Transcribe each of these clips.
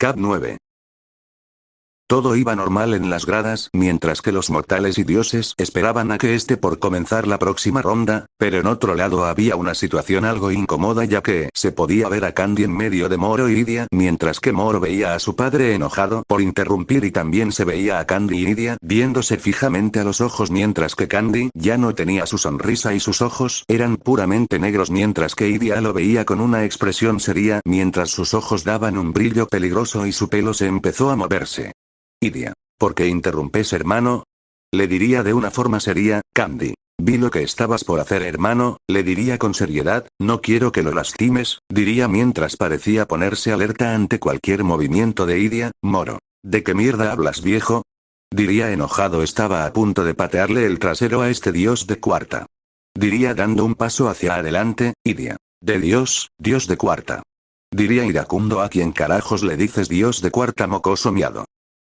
Cap 9. Todo iba normal en las gradas, mientras que los mortales y dioses esperaban a que esté por comenzar la próxima ronda, pero en otro lado había una situación algo incómoda ya que se podía ver a Candy en medio de Moro y Lidia, mientras que Moro veía a su padre enojado por interrumpir y también se veía a Candy y Lidia viéndose fijamente a los ojos mientras que Candy ya no tenía su sonrisa y sus ojos eran puramente negros mientras que Lidia lo veía con una expresión seria mientras sus ojos daban un brillo peligroso y su pelo se empezó a moverse. Lidia, ¿por qué interrumpes, hermano? Le diría de una forma seria. Candy, vi lo que estabas por hacer, hermano, le diría con seriedad, no quiero que lo lastimes, diría mientras parecía ponerse alerta ante cualquier movimiento de Lidia. Moro, ¿de qué mierda hablas, viejo? Diría enojado, estaba a punto de patearle el trasero a este dios de cuarta. Diría dando un paso hacia adelante. Lidia, de dios de cuarta. Diría iracundo, ¿a quién carajos le dices dios de cuarta, mocoso miado?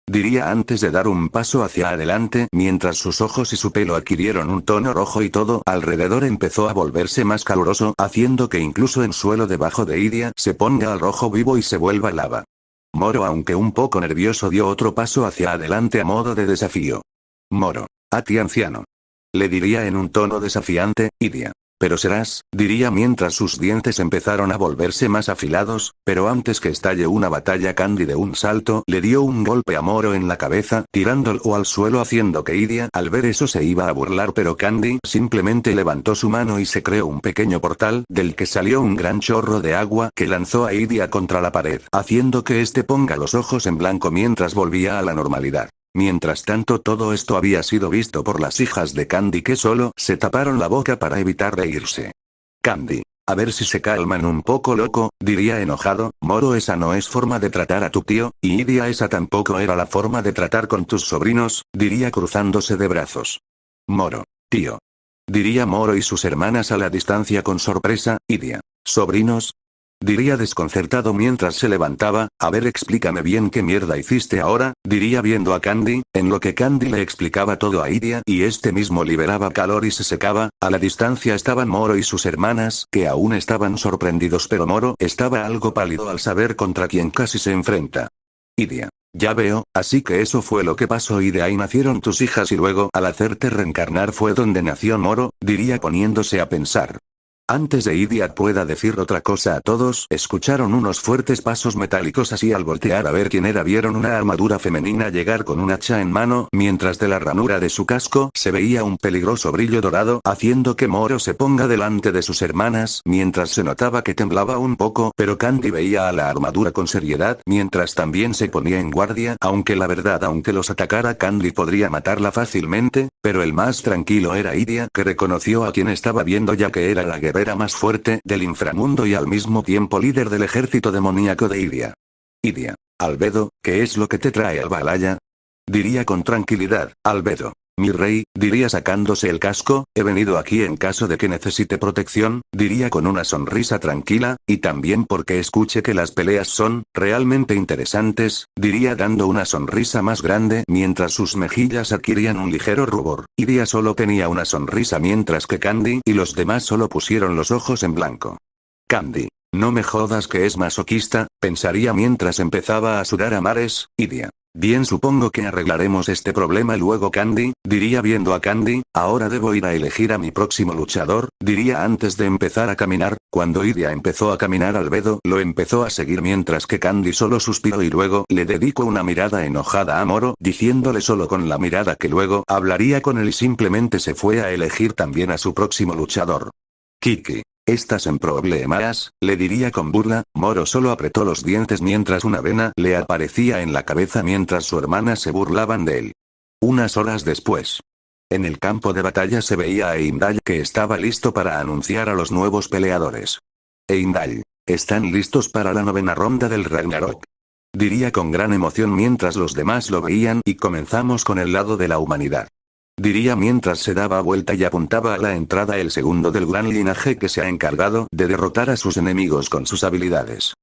Diría antes de dar un paso hacia adelante, mientras sus ojos y su pelo adquirieron un tono rojo y todo alrededor empezó a volverse más caluroso, haciendo que incluso el suelo debajo de Lidia se ponga al rojo vivo y se vuelva lava. Moro, aunque un poco nervioso, dio otro paso hacia adelante a modo de desafío. Moro, a ti, anciano. Le diría en un tono desafiante. Lidia. Pero serás, diría mientras sus dientes empezaron a volverse más afilados, pero antes que estalle una batalla Candy de un salto le dio un golpe a Moro en la cabeza, tirándolo al suelo haciendo que Lidia al ver eso se iba a burlar, pero Candy simplemente levantó su mano y se creó un pequeño portal del que salió un gran chorro de agua que lanzó a Lidia contra la pared, haciendo que este ponga los ojos en blanco mientras volvía a la normalidad. Mientras tanto, todo esto había sido visto por las hijas de Candy que solo se taparon la boca para evitar reírse. Candy, a ver si se calman un poco, loco, diría enojado. Moro, esa no es forma de tratar a tu tío, y Lidia, esa tampoco era la forma de tratar con tus sobrinos, diría cruzándose de brazos. Moro, tío. Diría Moro y sus hermanas a la distancia con sorpresa. Lidia, ¿sobrinos? Diría desconcertado mientras se levantaba. A ver, explícame bien qué mierda hiciste ahora, diría viendo a Candy, en lo que Candy le explicaba todo a Lidia y este mismo liberaba calor y se secaba. A la distancia estaban Moro y sus hermanas, que aún estaban sorprendidos, pero Moro estaba algo pálido al saber contra quién casi se enfrenta. Lidia, ya veo, así que eso fue lo que pasó y de ahí nacieron tus hijas y luego al hacerte reencarnar fue donde nació Moro, diría poniéndose a pensar. Antes de Lidia pueda decir otra cosa a todos, escucharon unos fuertes pasos metálicos así al voltear a ver quién era vieron una armadura femenina llegar con un hacha en mano, mientras de la ranura de su casco se veía un peligroso brillo dorado, haciendo que Moro se ponga delante de sus hermanas, mientras se notaba que temblaba un poco, pero Candy veía a la armadura con seriedad, mientras también se ponía en guardia, aunque la verdad aunque los atacara Candy podría matarla fácilmente, pero el más tranquilo era Lidia, que reconoció a quien estaba viendo ya que era la guerrera más fuerte del inframundo y al mismo tiempo líder del ejército demoníaco de Lidia. Lidia, Albedo, ¿qué es lo que te trae al Valhalla? Diría con tranquilidad. Albedo, mi rey, diría sacándose el casco, he venido aquí en caso de que necesite protección, diría con una sonrisa tranquila, y también porque escuche que las peleas son realmente interesantes, diría dando una sonrisa más grande mientras sus mejillas adquirían un ligero rubor. Lidia solo tenía una sonrisa mientras que Candy y los demás solo pusieron los ojos en blanco. Candy, no me jodas que es masoquista, pensaría mientras empezaba a sudar a mares. Lidia, bien, supongo que arreglaremos este problema luego. Candy, diría viendo a Candy, ahora debo ir a elegir a mi próximo luchador, diría antes de empezar a caminar. Cuando Lidia empezó a caminar, Albedo lo empezó a seguir mientras que Candy solo suspiró y luego le dedicó una mirada enojada a Moro, diciéndole solo con la mirada que luego hablaría con él y simplemente se fue a elegir también a su próximo luchador. Kiki. ¿Estás en problemas?, le diría con burla. Moro solo apretó los dientes mientras una vena le aparecía en la cabeza mientras su hermana se burlaban de él. Unas horas después. En el campo de batalla se veía a Heimdall que estaba listo para anunciar a los nuevos peleadores. Heimdall, ¿están listos para la 9ª ronda del Ragnarok? Diría con gran emoción mientras los demás lo veían y comenzamos con el lado de la humanidad. Diría mientras se daba vuelta y apuntaba a la entrada el segundo del gran linaje que se ha encargado de derrotar a sus enemigos con sus habilidades.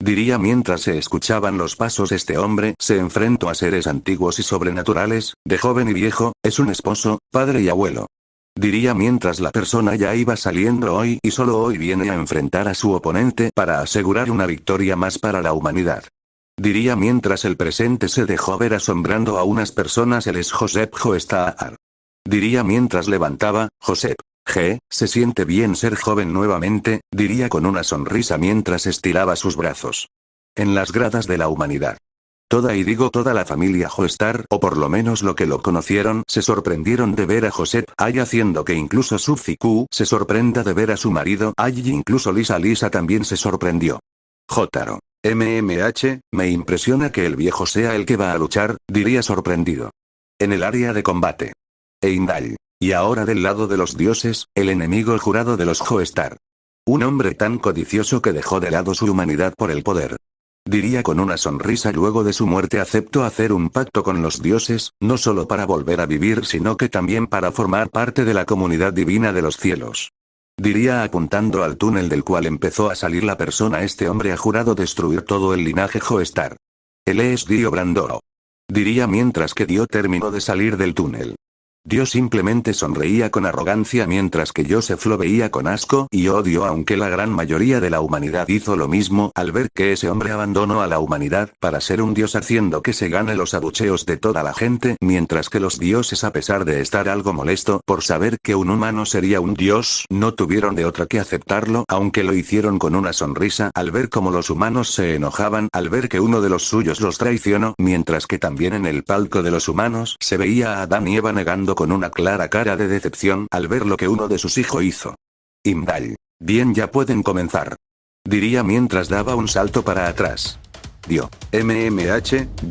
Diría mientras se escuchaban los pasos, este hombre se enfrentó a seres antiguos y sobrenaturales, de joven y viejo, es un esposo, padre y abuelo. Diría mientras la persona ya iba saliendo hoy y solo hoy viene a enfrentar a su oponente para asegurar una victoria más para la humanidad. Diría mientras el presente se dejó ver asombrando a unas personas. Él es Joseph Joestar. Diría mientras levantaba, Joseph. Se siente bien ser joven nuevamente, diría con una sonrisa mientras estiraba sus brazos. En las gradas de la humanidad. Toda la familia Joestar, o por lo menos lo que lo conocieron, se sorprendieron de ver a Joseph Ay, haciendo que incluso Subziku se sorprenda de ver a su marido Ay, y incluso Lisa también se sorprendió. Jotaro. Me impresiona que el viejo sea el que va a luchar, diría sorprendido. En el área de combate. Eindal. Y ahora del lado de los dioses, el enemigo jurado de los Joestar. Un hombre tan codicioso que dejó de lado su humanidad por el poder. Diría con una sonrisa luego de su muerte aceptó hacer un pacto con los dioses, no solo para volver a vivir sino que también para formar parte de la comunidad divina de los cielos. Diría apuntando al túnel del cual empezó a salir la persona. Este hombre ha jurado destruir todo el linaje Joestar. Él es Dio Brandoro. Diría mientras que Dio terminó de salir del túnel. Dio simplemente sonreía con arrogancia mientras que Joseph lo veía con asco y odio, aunque la gran mayoría de la humanidad hizo lo mismo al ver que ese hombre abandonó a la humanidad para ser un dios, haciendo que se gane los abucheos de toda la gente, mientras que los dioses, a pesar de estar algo molesto por saber que un humano sería un dios, no tuvieron de otra que aceptarlo, aunque lo hicieron con una sonrisa al ver cómo los humanos se enojaban al ver que uno de los suyos los traicionó, mientras que también en el palco de los humanos se veía a Adán y Eva negando con una clara cara de decepción al ver lo que uno de sus hijos hizo. Imdal. Bien, ya pueden comenzar. Diría mientras daba un salto para atrás. Dio.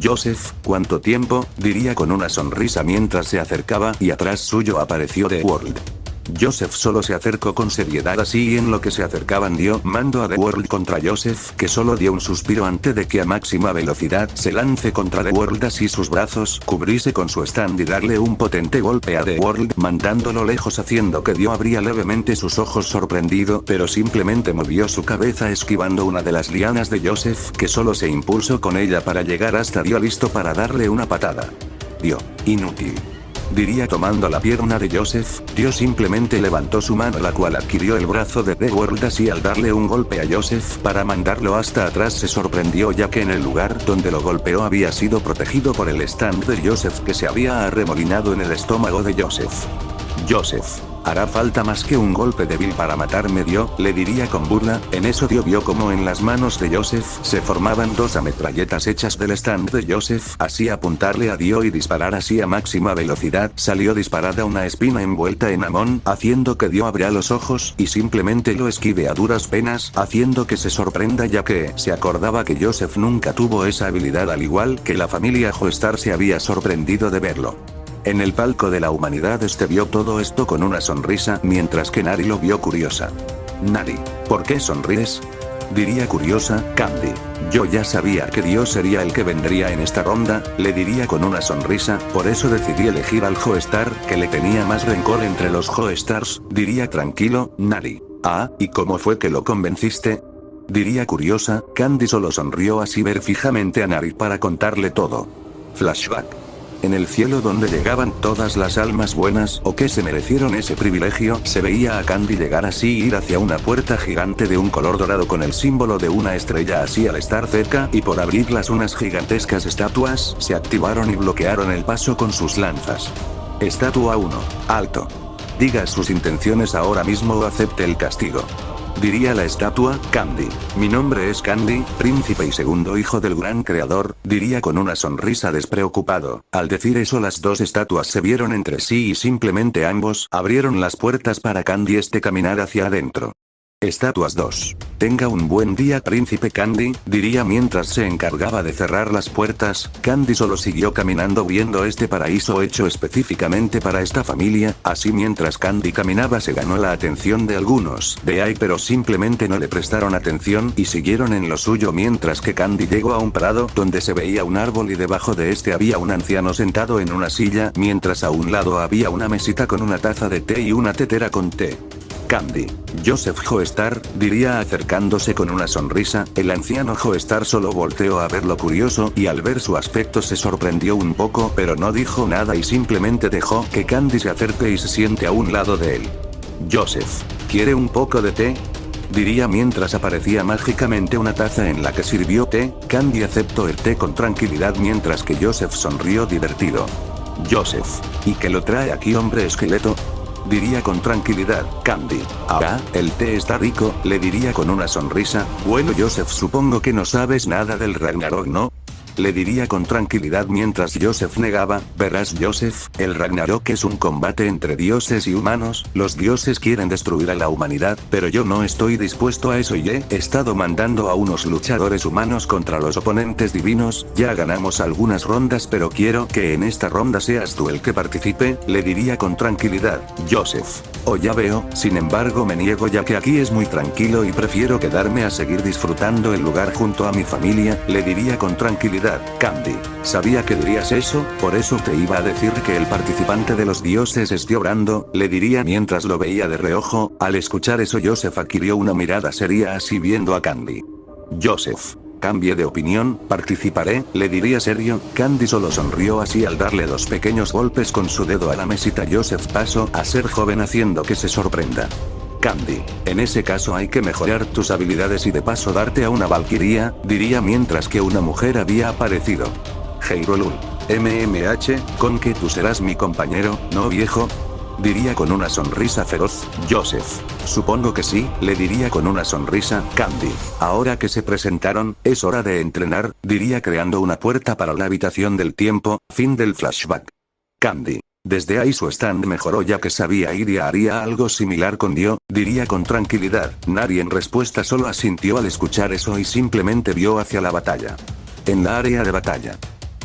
Joseph, ¿cuánto tiempo? Diría con una sonrisa mientras se acercaba y atrás suyo apareció The World. Joseph solo se acercó con seriedad así y en lo que se acercaban dio mando a The World contra Joseph, que solo dio un suspiro antes de que a máxima velocidad se lance contra The World, así sus brazos cubrirse con su stand y darle un potente golpe a The World mandándolo lejos, haciendo que Dio abría levemente sus ojos sorprendido, pero simplemente movió su cabeza esquivando una de las lianas de Joseph, que solo se impulsó con ella para llegar hasta Dio, listo para darle una patada. Dio. Inútil. Diría tomando la pierna de Joseph, Dio simplemente levantó su mano, la cual adquirió el brazo de The World, así al darle un golpe a Joseph para mandarlo hasta atrás se sorprendió ya que en el lugar donde lo golpeó había sido protegido por el stand de Joseph que se había arremolinado en el estómago de Joseph. Joseph. Hará falta más que un golpe débil para matarme, Dio, le diría con burla. En eso Dio vio como en las manos de Joseph se formaban dos ametralletas hechas del stand de Joseph, así apuntarle a Dio y disparar así a máxima velocidad. Salió disparada una espina envuelta en Amon, haciendo que Dio abra los ojos y simplemente lo esquive a duras penas, haciendo que se sorprenda ya que se acordaba que Joseph nunca tuvo esa habilidad, al igual que la familia Joestar se había sorprendido de verlo. En el palco de la humanidad vio todo esto con una sonrisa mientras que Nari lo vio curiosa. Nari, ¿por qué sonríes? Diría curiosa, Candy. Yo ya sabía que Dios sería el que vendría en esta ronda, le diría con una sonrisa, por eso decidí elegir al Joestar, que le tenía más rencor entre los Joestars, diría tranquilo, Nari. Ah, ¿y cómo fue que lo convenciste? Diría curiosa, Candy solo sonrió así ver fijamente a Nari para contarle todo. Flashback. En el cielo donde llegaban todas las almas buenas o que se merecieron ese privilegio, se veía a Candy llegar así y ir hacia una puerta gigante de un color dorado con el símbolo de una estrella, así al estar cerca y por abrirlas unas gigantescas estatuas se activaron y bloquearon el paso con sus lanzas. Estatua 1. Alto. Diga sus intenciones ahora mismo o acepte el castigo. Diría la estatua, Candy. Mi nombre es Candy, príncipe y segundo hijo del gran creador, diría con una sonrisa despreocupado. Al decir eso las dos estatuas se vieron entre sí y simplemente ambos abrieron las puertas para Candy caminar hacia adentro. Estatuas 2. Tenga un buen día, príncipe Candy, diría mientras se encargaba de cerrar las puertas. Candy solo siguió caminando viendo este paraíso hecho específicamente para esta familia, así mientras Candy caminaba se ganó la atención de algunos de ahí, pero simplemente no le prestaron atención y siguieron en lo suyo mientras que Candy llegó a un prado donde se veía un árbol y debajo de este había un anciano sentado en una silla, mientras a un lado había una mesita con una taza de té y una tetera con té. Candy. Joseph Joestar, diría acercándose con una sonrisa. El anciano Joestar solo volteó a verlo curioso y al ver su aspecto se sorprendió un poco, pero no dijo nada y simplemente dejó que Candy se acerque y se siente a un lado de él. Joseph. ¿Quiere un poco de té? diría mientras aparecía mágicamente una taza en la que sirvió té. Candy aceptó el té con tranquilidad mientras que Joseph sonrió divertido. Joseph. ¿Y qué lo trae aquí, hombre esqueleto? Diría con tranquilidad, Candy. Ah, el té está rico, le diría con una sonrisa. Bueno Joseph, supongo que no sabes nada del Ragnarok, ¿no? Le diría con tranquilidad mientras Joseph negaba. Verás Joseph, el Ragnarok es un combate entre dioses y humanos. Los dioses quieren destruir a la humanidad, pero yo no estoy dispuesto a eso y he estado mandando a unos luchadores humanos contra los oponentes divinos. Ya ganamos algunas rondas, pero quiero que en esta ronda seas tú el que participe, le diría con tranquilidad. Joseph. Oh, ya veo, sin embargo me niego ya que aquí es muy tranquilo y prefiero quedarme a seguir disfrutando el lugar junto a mi familia, le diría con tranquilidad. Candy. Sabía que dirías eso, por eso te iba a decir que el participante de los dioses esté orando, le diría mientras lo veía de reojo. Al escuchar eso Joseph adquirió una mirada seria así viendo a Candy. Joseph. Cambie de opinión, participaré, le diría serio. Candy solo sonrió así al darle 2 pequeños golpes con su dedo a la mesita. Joseph pasó a ser joven haciendo que se sorprenda. Candy. En ese caso hay que mejorar tus habilidades y de paso darte a una valquiria, diría mientras que una mujer había aparecido. Heirolul. con que tú serás mi compañero, ¿no viejo? Diría con una sonrisa feroz. Joseph. Supongo que sí, le diría con una sonrisa. Candy. Ahora que se presentaron, es hora de entrenar, diría creando una puerta para la habitación del tiempo. Fin del flashback. Candy. Desde ahí su stand mejoró ya que sabía Iria haría algo similar con Dio, diría con tranquilidad. Nari en respuesta solo asintió al escuchar eso y simplemente vio hacia la batalla. En la área de batalla.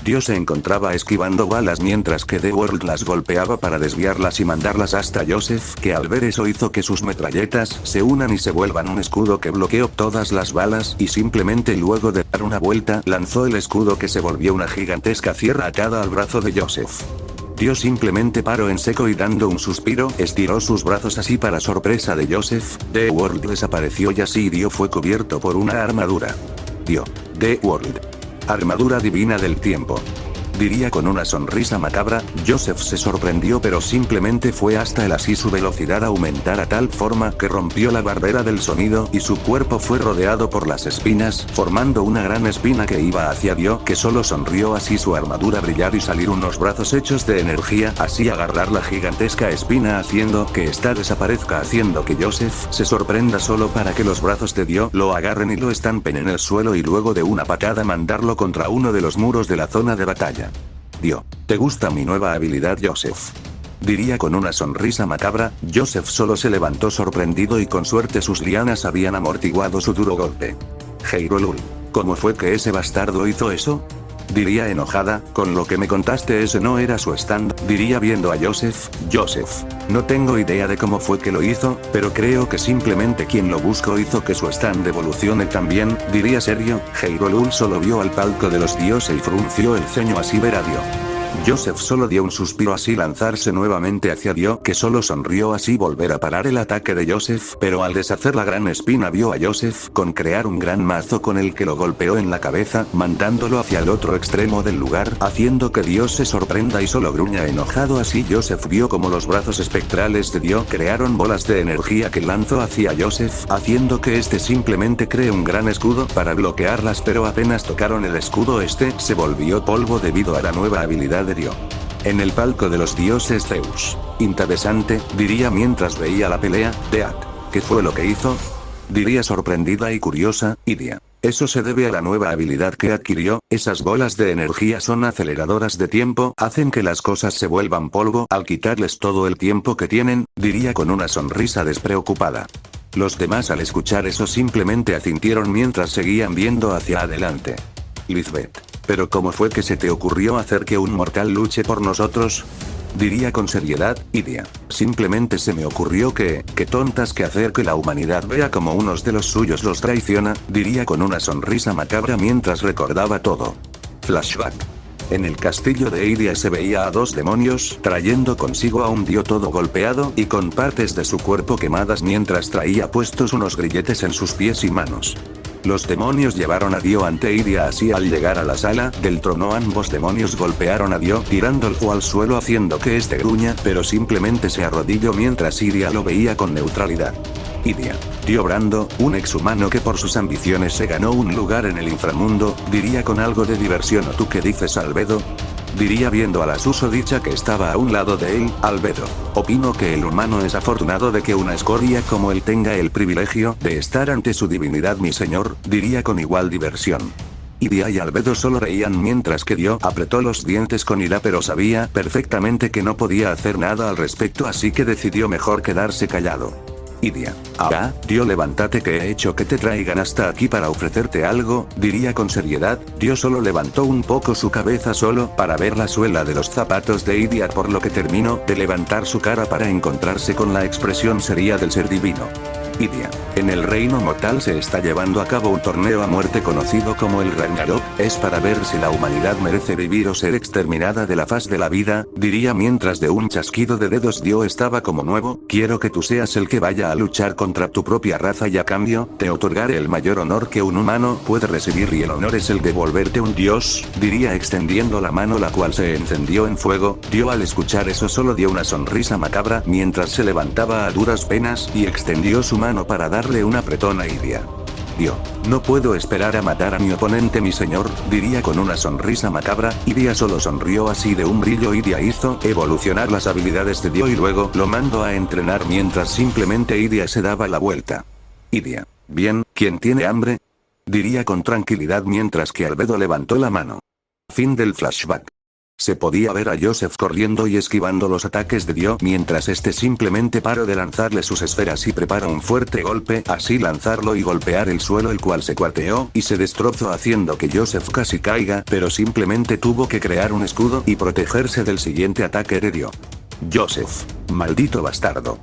Dio se encontraba esquivando balas mientras que The World las golpeaba para desviarlas y mandarlas hasta Joseph, que al ver eso hizo que sus metralletas se unan y se vuelvan un escudo que bloqueó todas las balas y simplemente luego de dar una vuelta lanzó el escudo que se volvió una gigantesca sierra atada al brazo de Joseph. Dio simplemente paró en seco y dando un suspiro, estiró sus brazos así para sorpresa de Joseph. The World desapareció y así Dio fue cubierto por una armadura. Dio. The World. Armadura divina del tiempo. Diría con una sonrisa macabra. Joseph se sorprendió pero simplemente fue hasta él así su velocidad aumentar a tal forma que rompió la barrera del sonido y su cuerpo fue rodeado por las espinas, formando una gran espina que iba hacia Dio, que solo sonrió así su armadura brillar y salir unos brazos hechos de energía, así agarrar la gigantesca espina haciendo que ésta desaparezca haciendo que Joseph se sorprenda solo para que los brazos de Dio lo agarren y lo estampen en el suelo y luego de una patada mandarlo contra uno de los muros de la zona de batalla. Dio. ¿Te gusta mi nueva habilidad, Joseph? Diría con una sonrisa macabra. Joseph solo se levantó sorprendido y con suerte sus lianas habían amortiguado su duro golpe. Heirolul. ¿Cómo fue que ese bastardo hizo eso? Diría enojada. Con lo que me contaste ese no era su stand, diría viendo a Joseph. Joseph. No tengo idea de cómo fue que lo hizo, pero creo que simplemente quien lo buscó hizo que su stand evolucione también, diría serio. Heirolul solo vio al palco de los dioses y frunció el ceño así ver a Dio. Joseph solo dio un suspiro así lanzarse nuevamente hacia Dio, que solo sonrió así volver a parar el ataque de Joseph, pero al deshacer la gran espina vio a Joseph con crear un gran mazo con el que lo golpeó en la cabeza, mandándolo hacia el otro extremo del lugar, haciendo que Dio se sorprenda y solo gruña enojado así. Joseph vio como los brazos espectrales de Dio crearon bolas de energía que lanzó hacia Joseph, haciendo que este simplemente cree un gran escudo para bloquearlas, pero apenas tocaron el escudo este se volvió polvo debido a la nueva habilidad de Dio. En el palco de los dioses Zeus. Interesante, diría mientras veía la pelea. Dead. ¿Qué fue lo que hizo? Diría sorprendida y curiosa. Iria. Eso se debe a la nueva habilidad que adquirió. Esas bolas de energía son aceleradoras de tiempo, hacen que las cosas se vuelvan polvo al quitarles todo el tiempo que tienen, diría con una sonrisa despreocupada. Los demás al escuchar eso simplemente asintieron mientras seguían viendo hacia adelante. Lisbeth. ¿Pero cómo fue que se te ocurrió hacer que un mortal luche por nosotros? Diría con seriedad. Iria. Simplemente se me ocurrió que tontas que hacer que la humanidad vea como unos de los suyos los traiciona, diría con una sonrisa macabra mientras recordaba todo. Flashback. En el castillo de Iria se veía a 2 demonios, trayendo consigo a un Dio todo golpeado y con partes de su cuerpo quemadas mientras traía puestos unos grilletes en sus pies y manos. Los demonios llevaron a Dio ante Iria así al llegar a la sala del trono ambos demonios golpearon a Dio tirándolo al suelo haciendo que este gruña pero simplemente se arrodilló mientras Iria lo veía con neutralidad. Idia. Dio Brando, un exhumano que por sus ambiciones se ganó un lugar en el inframundo, diría con algo de diversión. ¿O tú qué dices, Albedo? Diría viendo a la susodicha que estaba a un lado de él. Albedo. Opino que el humano es afortunado de que una escoria como él tenga el privilegio de estar ante su divinidad, mi señor, diría con igual diversión. Idia y Albedo solo reían mientras que Dio apretó los dientes con ira, pero sabía perfectamente que no podía hacer nada al respecto, así que decidió mejor quedarse callado. Idia. Ah, Dio, levántate, que he hecho que te traigan hasta aquí para ofrecerte algo, diría con seriedad. Dio solo levantó un poco su cabeza solo para ver la suela de los zapatos de Idia, por lo que terminó de levantar su cara para encontrarse con la expresión seria del ser divino. Idia. En el reino mortal se está llevando a cabo un torneo a muerte conocido como el Ragnarok, es para ver si la humanidad merece vivir o ser exterminada de la faz de la vida, diría mientras de un chasquido de dedos Dio estaba como nuevo. Quiero que tú seas el que vaya a luchar contra tu propia raza y a cambio, te otorgaré el mayor honor que un humano puede recibir, y el honor es el de volverte un dios, diría extendiendo la mano, la cual se encendió en fuego. Dio al escuchar eso solo dio una sonrisa macabra mientras se levantaba a duras penas y extendió su mano para darle un apretón a Idia. Dio. No puedo esperar a matar a mi oponente, mi señor, diría con una sonrisa macabra. Idia solo sonrió así de un brillo. Idia hizo evolucionar las habilidades de Dio y luego lo mandó a entrenar mientras simplemente Idia se daba la vuelta. Idia. Bien, ¿quién tiene hambre? Diría con tranquilidad mientras que Albedo levantó la mano. Fin del flashback. Se podía ver a Joseph corriendo y esquivando los ataques de Dio mientras este simplemente paró de lanzarle sus esferas y preparó un fuerte golpe, así lanzarlo y golpear el suelo, el cual se cuarteó y se destrozó haciendo que Joseph casi caiga, pero simplemente tuvo que crear un escudo y protegerse del siguiente ataque de Dio. Joseph. Maldito bastardo.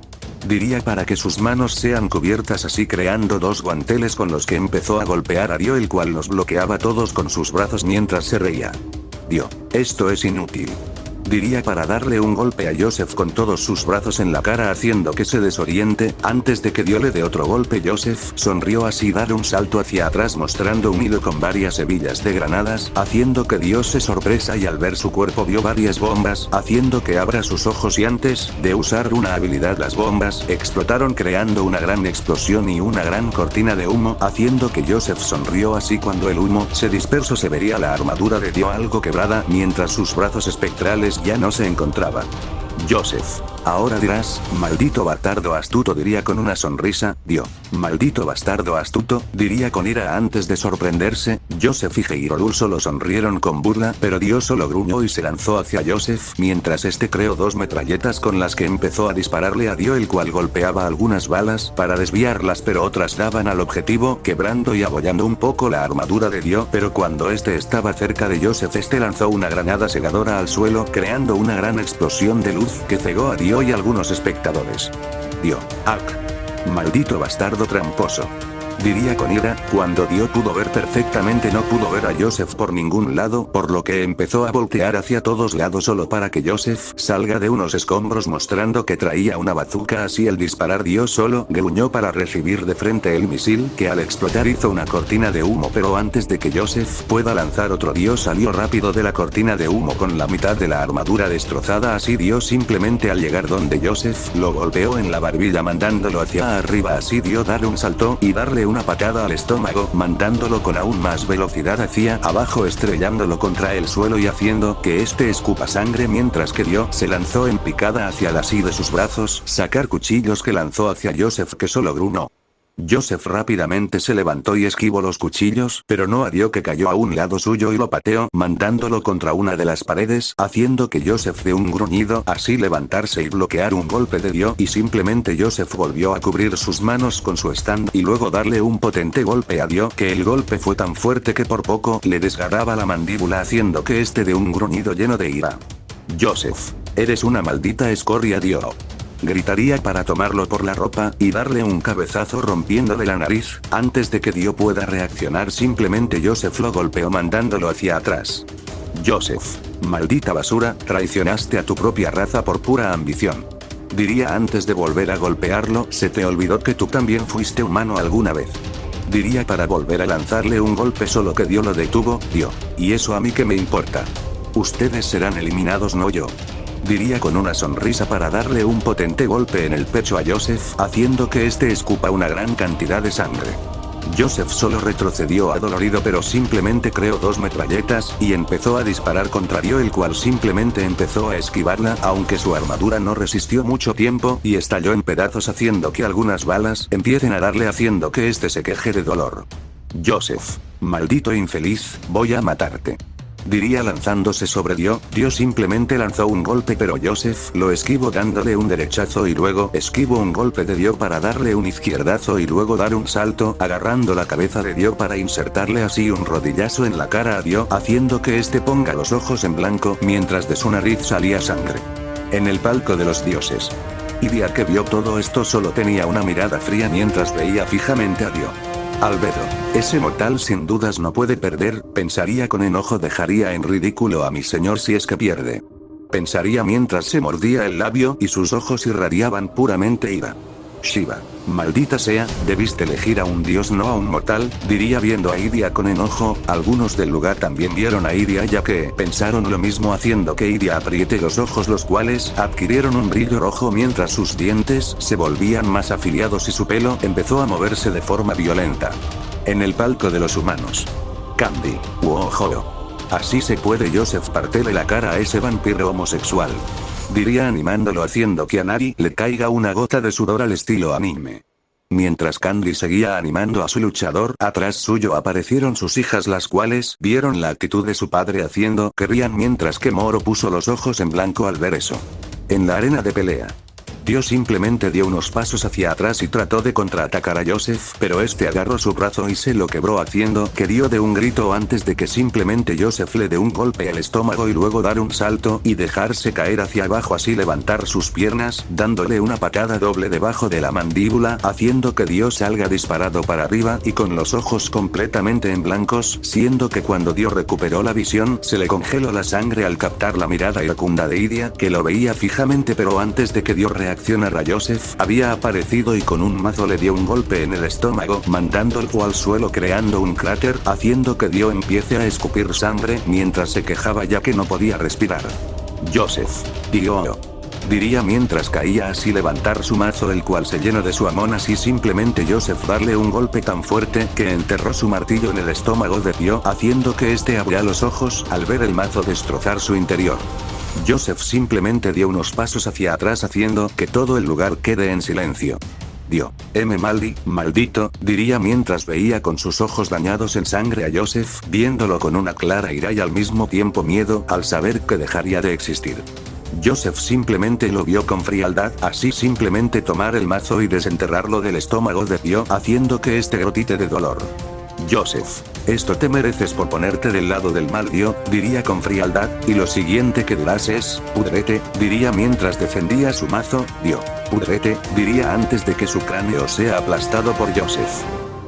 Diría para que sus manos sean cubiertas, así creando dos guanteles con los que empezó a golpear a Dio, el cual los bloqueaba todos con sus brazos mientras se reía. Dio. Esto es inútil. Diría para darle un golpe a Joseph con todos sus brazos en la cara haciendo que se desoriente. Antes de que Dio le dé otro golpe, Joseph sonrió así dar un salto hacia atrás mostrando un hilo con varias hebillas de granadas, haciendo que Dio se sorpresa y al ver su cuerpo vio varias bombas, haciendo que abra sus ojos, y antes de usar una habilidad las bombas explotaron creando una gran explosión y una gran cortina de humo, haciendo que Joseph sonrió así cuando el humo se dispersó se vería la armadura de Dio algo quebrada mientras sus brazos espectrales ya no se encontraban. Joseph. Ahora dirás, maldito bastardo astuto, diría con una sonrisa. Dio. Maldito bastardo astuto, diría con ira. Antes de sorprenderse, Joseph y Heirolul solo sonrieron con burla, pero Dio solo gruñó y se lanzó hacia Joseph mientras este creó dos metralletas con las que empezó a dispararle a Dio, el cual golpeaba algunas balas para desviarlas, pero otras daban al objetivo, quebrando y abollando un poco la armadura de Dio, pero cuando este estaba cerca de Joseph, este lanzó una granada cegadora al suelo, creando una gran explosión de luz que cegó a Dio y algunos espectadores. Dio. Ak. Maldito bastardo tramposo. Diría con ira, cuando Dio pudo ver perfectamente no pudo ver a Joseph por ningún lado, por lo que empezó a voltear hacia todos lados solo para que Joseph salga de unos escombros mostrando que traía una bazooka, así al disparar Dio solo gruñó para recibir de frente el misil, que al explotar hizo una cortina de humo, pero antes de que Joseph pueda lanzar otro, Dio salió rápido de la cortina de humo con la mitad de la armadura destrozada, así Dio simplemente al llegar donde Joseph lo golpeó en la barbilla mandándolo hacia arriba, así Dio dar un salto y darle una patada al estómago, mandándolo con aún más velocidad hacia abajo, estrellándolo contra el suelo y haciendo que este escupa sangre, mientras que Dio se lanzó en picada hacia la silla de sus brazos, sacar cuchillos que lanzó hacia Joseph, que solo gruñó. Joseph rápidamente se levantó y esquivó los cuchillos, pero no a Dio, que cayó a un lado suyo y lo pateó, mandándolo contra una de las paredes, haciendo que Joseph dé un gruñido, así levantarse y bloquear un golpe de Dio, y simplemente Joseph volvió a cubrir sus manos con su stand y luego darle un potente golpe a Dio, que el golpe fue tan fuerte que por poco le desgarraba la mandíbula, haciendo que este dé un gruñido lleno de ira. Joseph. Eres una maldita escoria, Dio. Gritaría para tomarlo por la ropa y darle un cabezazo rompiéndole la nariz. Antes de que Dio pueda reaccionar, simplemente Joseph lo golpeó mandándolo hacia atrás. Joseph. Maldita basura, traicionaste a tu propia raza por pura ambición. Diría antes de volver a golpearlo, se te olvidó que tú también fuiste humano alguna vez. Diría para volver a lanzarle un golpe, solo que Dio lo detuvo. Dio. Y eso a mí qué me importa. Ustedes serán eliminados, no yo. diría con una sonrisa para darle un potente golpe en el pecho a Joseph, haciendo que este escupa una gran cantidad de sangre. Joseph solo retrocedió adolorido, pero simplemente creó 2 metralletas, y empezó a disparar contra Dio, el cual simplemente empezó a esquivarla, aunque su armadura no resistió mucho tiempo, y estalló en pedazos, haciendo que algunas balas empiecen a darle, haciendo que este se queje de dolor. Joseph, maldito infeliz, voy a matarte, diría lanzándose sobre Dio. Dio simplemente lanzó un golpe, pero Joseph lo esquivó dándole un derechazo, y luego esquivó un golpe de Dio para darle un izquierdazo y luego dar un salto, agarrando la cabeza de Dio para insertarle así un rodillazo en la cara a Dio, haciendo que este ponga los ojos en blanco, mientras de su nariz salía sangre. En el palco de los dioses, Idia, que vio todo esto, solo tenía una mirada fría mientras veía fijamente a Dio. Albedo, ese mortal sin dudas no puede perder, pensaría con enojo. Dejaría en ridículo a mi señor si es que pierde, pensaría mientras se mordía el labio y sus ojos irradiaban puramente ira. Shiva, maldita sea, debiste elegir a un dios, no a un mortal, diría viendo a Idia con enojo. Algunos del lugar también vieron a Idia, ya que pensaron lo mismo, haciendo que Idia apriete los ojos, los cuales adquirieron un brillo rojo mientras sus dientes se volvían más afilados y su pelo empezó a moverse de forma violenta. En el palco de los humanos, Candy, wojo, así se puede Joseph partirle la cara a ese vampiro homosexual, diría animándolo, haciendo que a Nari le caiga una gota de sudor al estilo anime. Mientras Candy seguía animando a su luchador, atrás suyo aparecieron sus hijas, las cuales vieron la actitud de su padre haciendo que rían, mientras que Moro puso los ojos en blanco al ver eso. En la arena de pelea, Dio simplemente dio unos pasos hacia atrás y trató de contraatacar a Joseph, pero este agarró su brazo y se lo quebró, haciendo que dio de un grito antes de que simplemente Joseph le dé un golpe al estómago y luego dar un salto y dejarse caer hacia abajo, así levantar sus piernas, dándole una patada doble debajo de la mandíbula, haciendo que Dio salga disparado para arriba y con los ojos completamente en blancos, siendo que cuando Dio recuperó la visión se le congeló la sangre al captar la mirada iracunda de Idia, que lo veía fijamente, pero antes de que Dio reaccionara, Joseph había aparecido y con un mazo le dio un golpe en el estómago, mandándolo al suelo creando un cráter, haciendo que Dio empiece a escupir sangre mientras se quejaba ya que no podía respirar. Joseph, Dio, diría mientras caía, así levantar su mazo, el cual se llenó de su amón, así simplemente Joseph darle un golpe tan fuerte que enterró su martillo en el estómago de Dio, haciendo que este abría los ojos al ver el mazo destrozar su interior. Joseph simplemente dio unos pasos hacia atrás, haciendo que todo el lugar quede en silencio. Dio, maldito, diría mientras veía con sus ojos dañados en sangre a Joseph, viéndolo con una clara ira y al mismo tiempo miedo al saber que dejaría de existir. Joseph simplemente lo vio con frialdad, así simplemente tomar el mazo y desenterrarlo del estómago de Dio, haciendo que este grotite de dolor. Joseph, esto te mereces por ponerte del lado del mal, Dio, diría con frialdad, y lo siguiente que dirás es, pudrete, diría mientras defendía su mazo. Dio, pudrete, diría antes de que su cráneo sea aplastado por Joseph.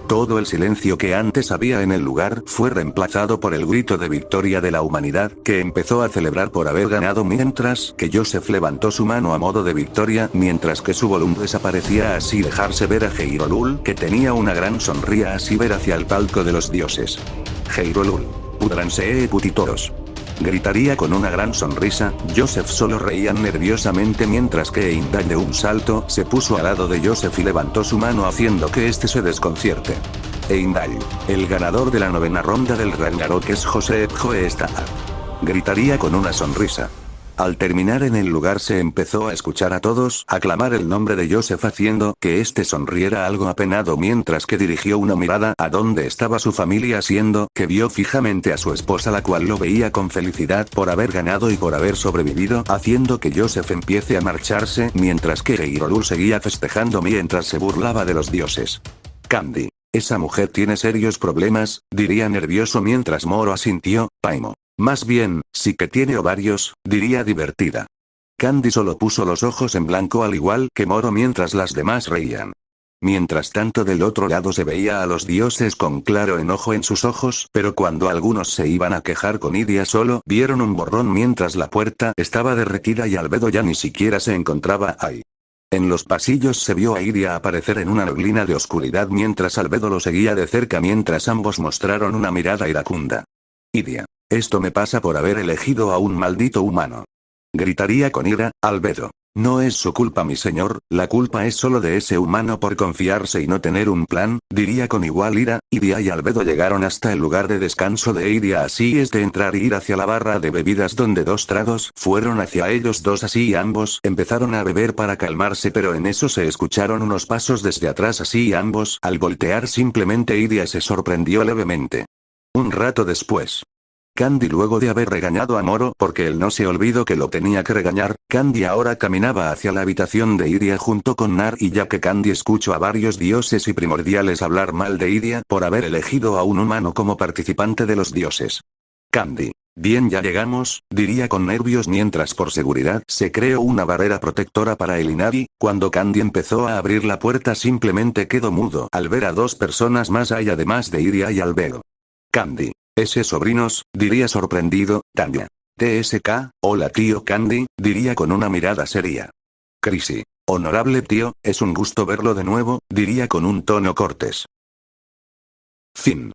Todo el silencio que antes había en el lugar fue reemplazado por el grito de victoria de la humanidad, que empezó a celebrar por haber ganado, mientras que Joseph levantó su mano a modo de victoria, mientras que su volumen desaparecía, así dejarse ver a Heirolul, que tenía una gran sonrisa, así ver hacia el palco de los dioses. Heirolul, pudranse putitoros, gritaría con una gran sonrisa. Joseph solo reía nerviosamente, mientras que Heimdall de un salto se puso al lado de Joseph y levantó su mano, haciendo que este se desconcierte. Heimdall, el ganador de la 9ª ronda del Ragnarok es Joseph Joestar, gritaría con una sonrisa. Al terminar en el lugar se empezó a escuchar a todos aclamar el nombre de Joseph, haciendo que este sonriera algo apenado mientras que dirigió una mirada a donde estaba su familia, haciendo que vio fijamente a su esposa, la cual lo veía con felicidad por haber ganado y por haber sobrevivido, haciendo que Joseph empiece a marcharse mientras que Heirolul seguía festejando mientras se burlaba de los dioses. Candy, esa mujer tiene serios problemas, diría nervioso mientras Moro asintió. Paimo, más bien, sí que tiene ovarios, diría divertida. Candy solo puso los ojos en blanco al igual que Moro mientras las demás reían. Mientras tanto del otro lado se veía a los dioses con claro enojo en sus ojos, pero cuando algunos se iban a quejar con Idia solo vieron un borrón mientras la puerta estaba derretida y Albedo ya ni siquiera se encontraba ahí. En los pasillos se vio a Idia aparecer en una neblina de oscuridad mientras Albedo lo seguía de cerca, mientras ambos mostraron una mirada iracunda. Idia, esto me pasa por haber elegido a un maldito humano. Gritaría con ira, Albedo. No es su culpa, mi señor, la culpa es solo de ese humano por confiarse y no tener un plan, diría con igual ira. Iria y Albedo llegaron hasta el lugar de descanso de Iria, así es de entrar e ir hacia la barra de bebidas donde dos tragos fueron hacia ellos dos, así ambos empezaron a beber para calmarse, pero en eso se escucharon unos pasos desde atrás, así ambos al voltear simplemente Iria se sorprendió levemente. Un rato después. Candy, luego de haber regañado a Moro porque él no se olvidó que lo tenía que regañar, Candy ahora caminaba hacia la habitación de Iria junto con Nar, y ya que Candy escuchó a varios dioses y primordiales hablar mal de Iria por haber elegido a un humano como participante de los dioses. Candy. Bien, ya llegamos, diría con nervios mientras por seguridad se creó una barrera protectora para el Inari. Cuando Candy empezó a abrir la puerta simplemente quedó mudo al ver a dos personas más ahí además de Iria y Albedo. Candy. Ese sobrinos, diría sorprendido, Tanya. TSK, hola tío Candy, diría con una mirada seria. Chrissy. Honorable tío, es un gusto verlo de nuevo, diría con un tono cortés. Fin.